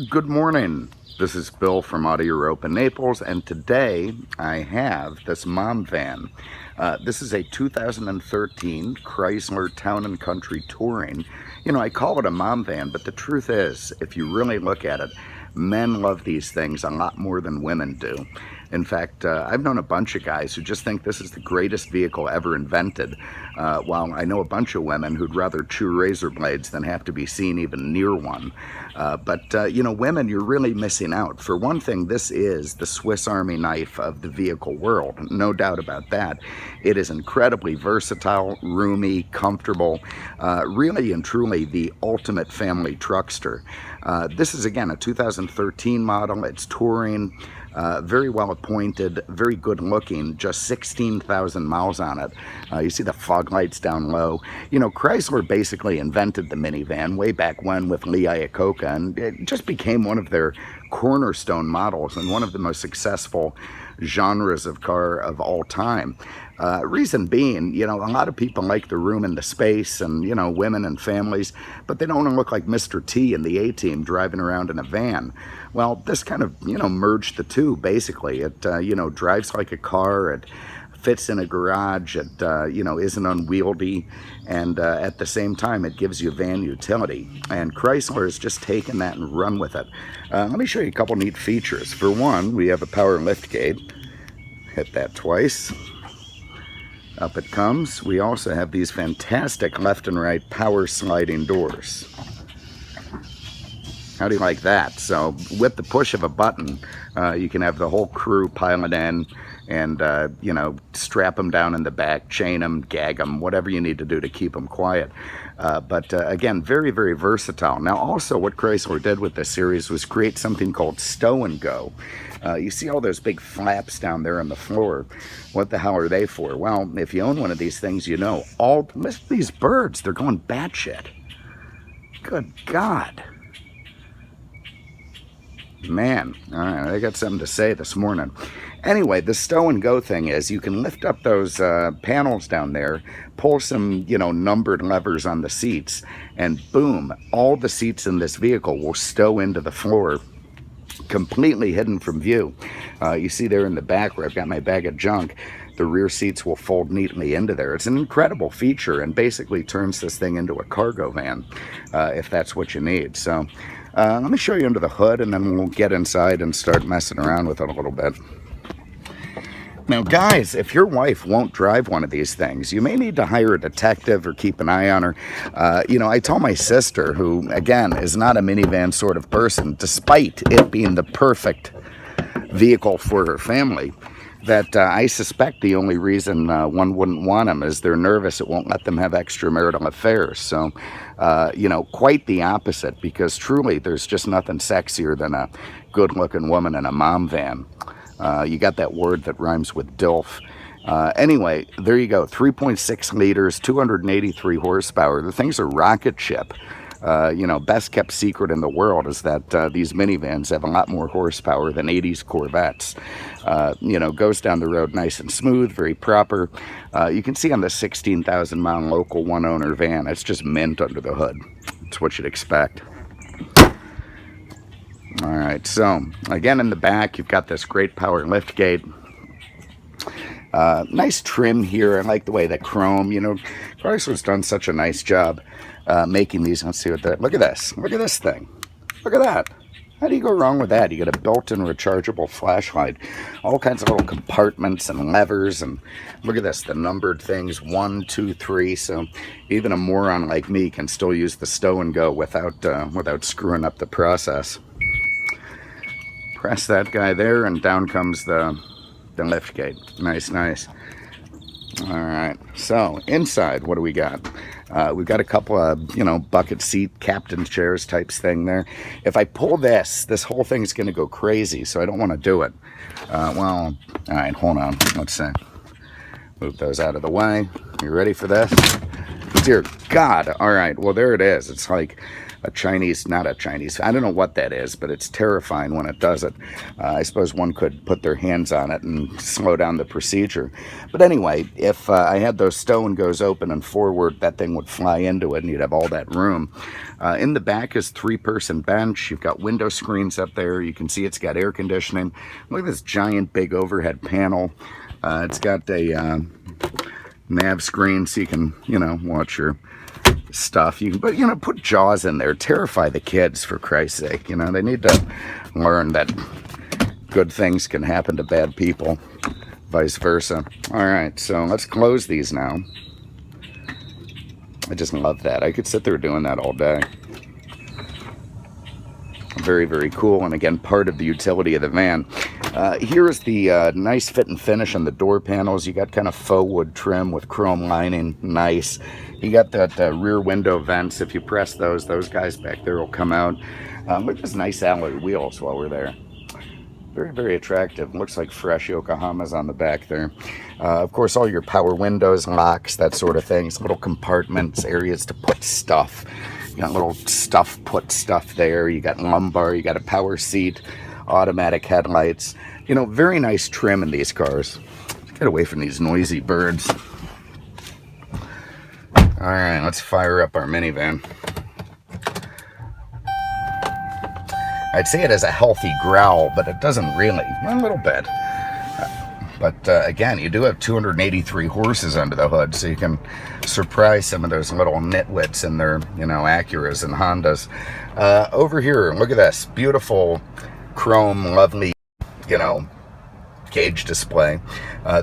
Good morning. This is Bill from Europa, Naples, and today I have this mom van. This is a 2013 Chrysler Town & Country Touring. You know, I call it a mom van, but the truth is, if you really look at it, men love these things a lot more than women do. In fact, I've known a bunch of guys who just think this is the greatest vehicle ever invented, while I know a bunch of women who'd rather chew razor blades than have to be seen even near one. You know, women, you're really missing out. For one thing, this is the Swiss Army knife of the vehicle world, no doubt about that. It is incredibly versatile, roomy, comfortable, really and truly the ultimate family truckster. This is, again, a 2013 model. It's touring. Very well appointed, very good looking, just 16,000 miles on it. You see the fog lights down low. You know, Chrysler basically invented the minivan way back when with Lee Iacocca, and it just became one of their cornerstone models and one of the most successful genres of car of all time. Reason being, you know, a lot of people like the room and the space and, you know, women and families, but they don't want to look like Mr. T and the A-Team driving around in a van. Well, this kind of, you know, merged the two, basically. It, you know, drives like a car. It fits in a garage. It, you know, isn't unwieldy. And at the same time, it gives you van utility. And Chrysler has just taken that and run with it. Let me show you a couple neat features. For one, we have a power lift gate. Hit that twice. Up it comes. We also have these fantastic left and right power sliding doors. How do you like that? So with the push of a button, you can have the whole crew pilot in and, you know, strap them down in the back, chain them, gag them, whatever you need to do to keep them quiet. Again, very, very versatile. Now, also what Chrysler did with this series was create something called stow and go. You see all those big flaps down there on the floor. What the hell are they for? Well, if you own one of these things, you know, listen to these birds. They're going batshit. Good God. Man, all right, I got something to say this morning. Anyway, the stow and go thing is you can lift up those panels down there, pull some, you know, numbered levers on the seats, and boom, all the seats in this vehicle will stow into the floor, completely hidden from view. You see there in the back where I've got my bag of junk, the rear seats will fold neatly into there. It's an incredible feature and basically turns this thing into a cargo van, if that's what you need. So let me show you under the hood, and then we'll get inside and start messing around with it a little bit. Now, guys, if your wife won't drive one of these things, you may need to hire a detective or keep an eye on her. You know, I told my sister, who, again, is not a minivan sort of person, despite it being the perfect vehicle for her family, that I suspect the only reason one wouldn't want them is they're nervous it won't let them have extramarital affairs. So, you know, quite the opposite, because truly there's just nothing sexier than a good-looking woman in a mom van. You got that word that rhymes with DILF. Anyway, there you go, 3.6 liters, 283 horsepower. The thing's a rocket ship. You know, best kept secret in the world is that these minivans have a lot more horsepower than 80s Corvettes. You know, goes down the road nice and smooth, very proper. You can see on the 16,000 mile local one owner van, it's just mint under the hood. It's what you'd expect. All right, so again in the back, you've got this great power lift gate. Nice trim here. I like the way the chrome, you know, Chrysler's done such a nice job making these. Let's see what that, look at this. Look at this thing. Look at that. How do you go wrong with that? You got a built-in rechargeable flashlight, all kinds of little compartments and levers, and look at this, the numbered things, 1, 2, 3, so even a moron like me can still use the stow and go without screwing up the process. Press that guy there, and down comes the lift gate. Nice, nice. All right, so inside, what do we got? We've got a couple of, you know, bucket seat, captain chairs types thing there. If I pull this whole thing's going to go crazy, so I don't want to do it. Well, all right, hold on. Let's see. Move those out of the way. You ready for this? Dear God. All right, well, there it is. It's like a Chinese, not a Chinese, I don't know what that is, but it's terrifying when it does it. I suppose one could put their hands on it and slow down the procedure. But anyway, if I had those stow and goes open and forward, that thing would fly into it and you'd have all that room. In the back is 3-person bench. You've got window screens up there. You can see it's got air conditioning. Look at this giant big overhead panel. It's got a nav screen so you can, watch your stuff. You can, but put Jaws in there. Terrify the kids, for Christ's sake. They need to learn that good things can happen to bad people, vice versa. All right, so let's close these now. I just love that. I could sit there doing that all day. Very, very cool. And again, part of the utility of the van. Here is the nice fit and finish on the door panels. You got kind of faux wood trim with chrome lining. Nice. You got that rear window vents. If you press those guys back there will come out. Look at those nice alloy wheels while we're there. Very, very attractive. Looks like fresh Yokohamas on the back there. Of course, all your power windows, locks, that sort of things. Little compartments, areas to put stuff. You got little put stuff there. You got lumbar. You got a power seat, automatic headlights. Very nice trim in these cars. Let's get away from these noisy birds. All right, let's fire up our minivan. I'd say it has a healthy growl, but it doesn't really. A little bit. But again, you do have 283 horses under the hood, so you can surprise some of those little nitwits in their, Acuras and Hondas. Over here, look at this. Beautiful, chrome, lovely, gauge display.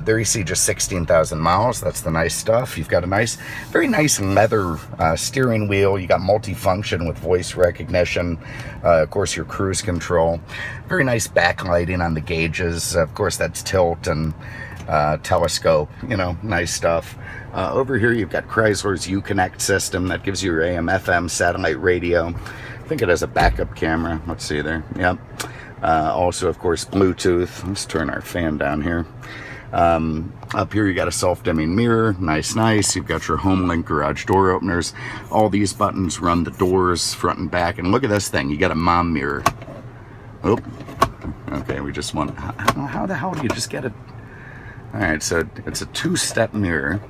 There you see just 16,000 miles. That's the nice stuff. You've got a very nice leather steering wheel. You got multifunction with voice recognition. Of course, your cruise control. Very nice backlighting on the gauges. Of course, that's tilt and telescope. Nice stuff. Over here, you've got Chrysler's Uconnect system that gives you your AM/FM satellite radio. I think it has a backup camera. Let's see there. Yep. Also, of course, Bluetooth. Let's turn our fan down here. Up here, you got a self-dimming mirror. Nice. You've got your HomeLink garage door openers. All these buttons run the doors front and back. And look at this thing. You got a mom mirror. Oh, okay. We just want. How the hell do you just get it? All right, so it's a 2-step mirror.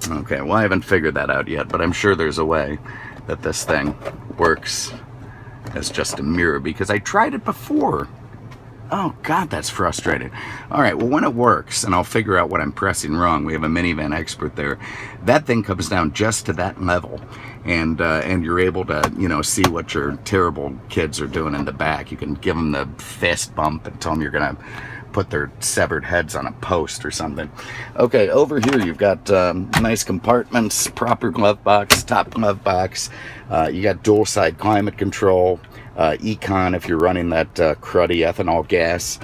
Okay, well, I haven't figured that out yet, but I'm sure there's a way that this thing works as just a mirror, because I tried it before. Oh God, that's frustrating. All right, well, when it works, and I'll figure out what I'm pressing wrong, we have a minivan expert there, that thing comes down just to that level, and you're able to, see what your terrible kids are doing in the back. You can give them the fist bump and tell them you're gonna put their severed heads on a post or something. Okay, over here you've got nice compartments, proper glove box, top glove box. You got dual side climate control, econ if you're running that cruddy ethanol gas.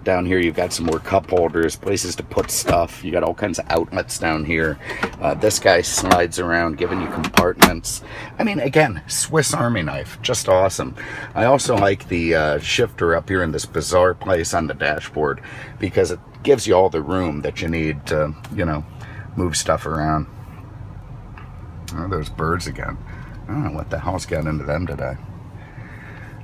Down here you've got some more cup holders, places to put stuff. You got all kinds of outlets down here. This guy slides around, giving you compartments. I mean, again, Swiss Army knife, just awesome. I also like the shifter up here in this bizarre place on the dashboard, because it gives you all the room that you need to, move stuff around. Oh, those birds again. I don't know what the hell's got into them today.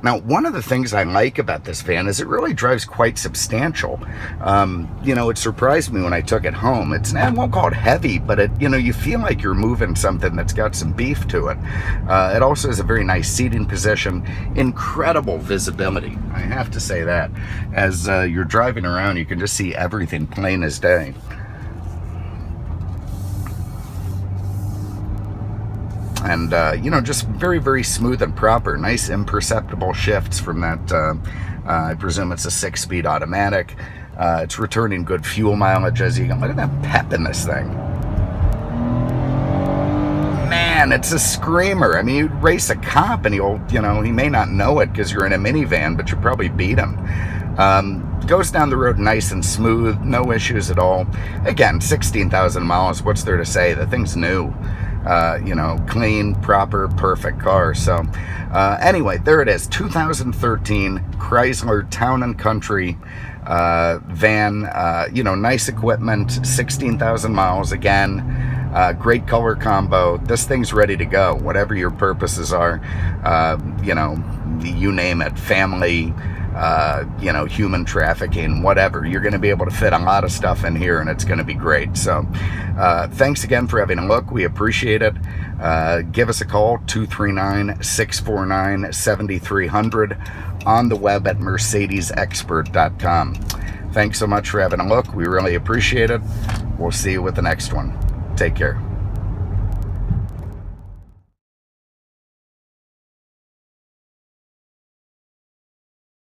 Now, one of the things I like about this van is it really drives quite substantial. It surprised me when I took it home. I won't call it heavy, but you feel like you're moving something that's got some beef to it. It also has a very nice seating position, incredible visibility. I have to say that. As you're driving around, you can just see everything plain as day. And, just very, very smooth and proper. Nice imperceptible shifts from that, I presume it's a 6-speed automatic. It's returning good fuel mileage as you go. Look at that pep in this thing. Man, it's a screamer. I mean, you'd race a cop and he may not know it because you're in a minivan, but you probably beat him. Goes down the road nice and smooth, no issues at all. Again, 16,000 miles, what's there to say? The thing's new. Clean, proper, perfect car. So anyway, there it is. 2013 Chrysler Town & Country van. Nice equipment, 16,000 miles again. Great color combo. This thing's ready to go. Whatever your purposes are, you know, you name it, family, you know, human trafficking, whatever. You're going to be able to fit a lot of stuff in here, and it's going to be great. So thanks again for having a look. We appreciate it. Give us a call, 239-649-7300, on the web at mercedesexpert.com. Thanks so much for having a look. We really appreciate it. We'll see you with the next one. Take care.